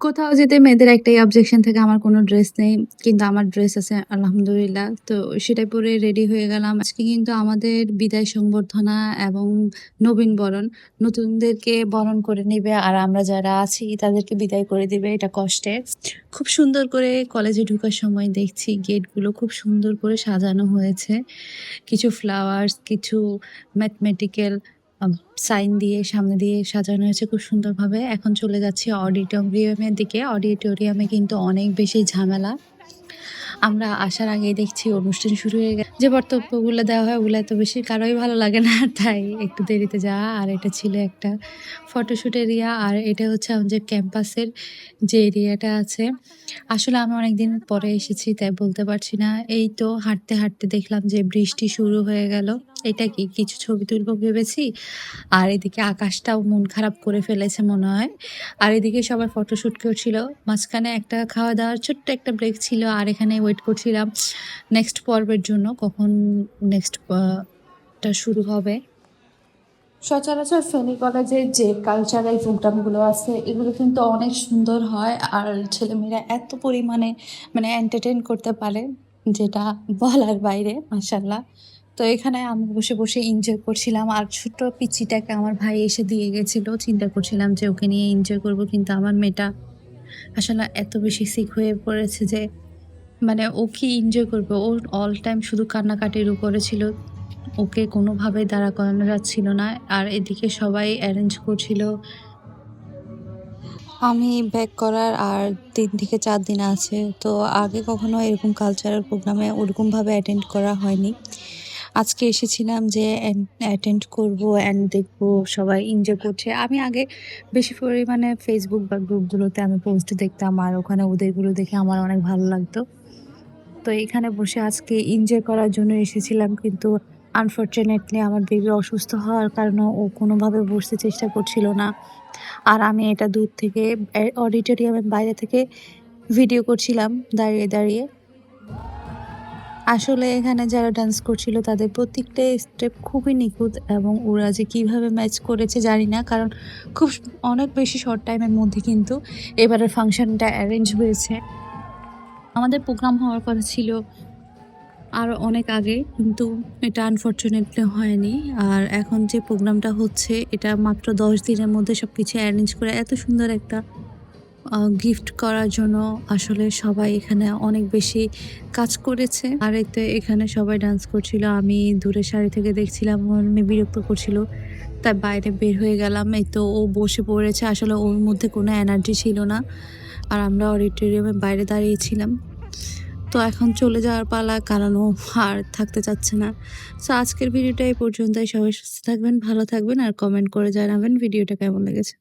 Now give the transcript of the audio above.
কোথাও যেতে মেয়েদের একটাই অবজেকশন থাকে আমার কোনো ড্রেস নেই। কিন্তু আমার ড্রেস আছে আলহামদুলিল্লাহ। তো সেটাই পরে রেডি হয়ে গেলাম। আজকে কিন্তু আমাদের বিদায় সংবর্ধনা এবং নবীনবরণ। নতুনদেরকে বরণ করে নিবে আর আমরা যারা আছি তাদেরকে বিদায় করে দিবে। এটা কষ্টের। খুব সুন্দর করে কলেজে ঢোকার সময় দেখছি গেটগুলো খুব সুন্দর করে সাজানো হয়েছে। কিছু ফ্লাওয়ার্স, কিছু ম্যাথমেটিক্যাল আম সাইন দিয়ে সামনে দিয়ে সাজানো হয়েছে খুব সুন্দরভাবে। এখন চলে যাচ্ছি অডিটোরিয়ামের দিকে। অডিটোরিয়ামে কিন্তু অনেক বেশি ঝামেলা। আমরা আসার আগেই দেখছি অনুষ্ঠান শুরু হয়ে যে বক্তব্যগুলো দেওয়া হয় ওগুলো এত বেশি কারোই ভালো লাগে না। তাই একটু দেরিতে যাওয়া। আর এটা ছিল একটা ফটোশুট এরিয়া। আর এটা হচ্ছে আমাদের ক্যাম্পাসের যে এরিয়াটা আছে। আসলে আমি অনেকদিন পরে এসেছি তাই বলতে পারছি না। এই তো হাঁটতে, হাঁটতে দেখলাম যে বৃষ্টি শুরু হয়ে গেল। এটা কি কিছু ছবি তুলবো ভেবেছি। আর এদিকে আকাশটাও মন খারাপ করে ফেলেছে মনে হয়। আর এদিকে সবাই ফটোশুট করছিল। মাঝখানে একটা খাওয়া-দাওয়ার ছোট্ট একটা ব্রেক ছিল। আর এখানে ওয়েট করছিলাম নেক্সট পর্বের জন্য কখন নেক্সট টা শুরু হবে। সচরাচর ফেনী কলেজের যে কালচারাল প্রোগ্রামগুলো আছে এগুলো কিন্তু অনেক সুন্দর হয় আর ছেলেমেয়েরা এত পরিমাণে মানে এন্টারটেইন করতে পারে যেটা বলার বাইরে মাশাল্লাহ। তো এখানে আমি বসে বসে এনজয় করছিলাম আর ছোট্ট পিচ্চিটাকে আমার ভাই এসে দিয়ে গেছিল। চিন্তা করছিলাম যে ওকে নিয়ে এনজয় করব কিন্তু আমার মেয়েটা আসলে এত বেশি সিক হয়ে পড়েছে যে মানে ও কি এনজয় করবে? ওর অল টাইম শুধু কান্নাকাটির উপরে ছিল। ওকে কোনোভাবেই দাঁড়া করানো যাচ্ছিল না। আর এদিকে সবাই অ্যারেঞ্জ করছিল। আমি ব্যাক করার আর ৩ থেকে ৪ দিন আছে। তো আগে কখনো এরকম কালচারাল প্রোগ্রামে ওরকমভাবে অ্যাটেন্ড করা হয়নি। আজকে এসেছিলাম যে অ্যাটেন্ড করব অ্যান্ড দেখব সবাই এনজয় করছে। আমি আগে বেশি পরিমাণে ফেসবুক বা গ্রুপগুলোতে আমি পোস্ট দেখতাম আর ওখানে ওদেরগুলো দেখে আমার অনেক ভালো লাগতো। তো এখানে বসে আজকে এনজয় করার জন্য এসেছিলাম কিন্তু আনফরচুনেটলি আমার বেবি অসুস্থ হওয়ার কারণে ও কোনোভাবে বসতে চেষ্টা করছিল না। আর আমি এটা দূর থেকে অডিটোরিয়ামের বাইরে থেকে ভিডিও করছিলাম দাঁড়িয়ে, দাঁড়িয়ে। আসলে এখানে যারা ডান্স করছিল তাদের প্রত্যেকটা স্টেপ খুবই নিখুঁত এবং ওরা যে কিভাবে ম্যাচ করেছে জানি না। কারণ খুব অনেক বেশি শর্ট টাইমের মধ্যে কিন্তু এবারের ফাংশনটা অ্যারেঞ্জ হয়েছে। আমাদের প্রোগ্রাম হওয়ার কথা ছিল আরো অনেক আগে কিন্তু এটা আনফরচুনেটলি হয়নি। আর এখন যে প্রোগ্রামটা হচ্ছে এটা মাত্র ১০ দিনের মধ্যে সবকিছু অ্যারেঞ্জ করে এত সুন্দর একটা গিফট করার জন্য আসলে সবাই এখানে অনেক বেশি কাজ করেছে। আর এতে এখানে সবাই ডান্স করছিল। আমি দূরের সারি থেকে দেখছিলাম। আমার মেয়ে বিরক্ত করছিল। তাই বাইরে বের হয়ে গেলাম। এই তো ও বসে পড়েছে। আসলে ওর মধ্যে কোনো এনার্জি ছিল না। আর আমরা অডিটোরিয়ামের বাইরে দাঁড়িয়েছিলাম। তো এখন চলে যাওয়ার পালা কারণ ও আর থাকতে চাচ্ছে না। সো আজকের ভিডিওটা এই পর্যন্তই। সবাই সুস্থ থাকবেন, ভালো থাকবেন আর কমেন্ট করে জানাবেন ভিডিওটা কেমন লেগেছে।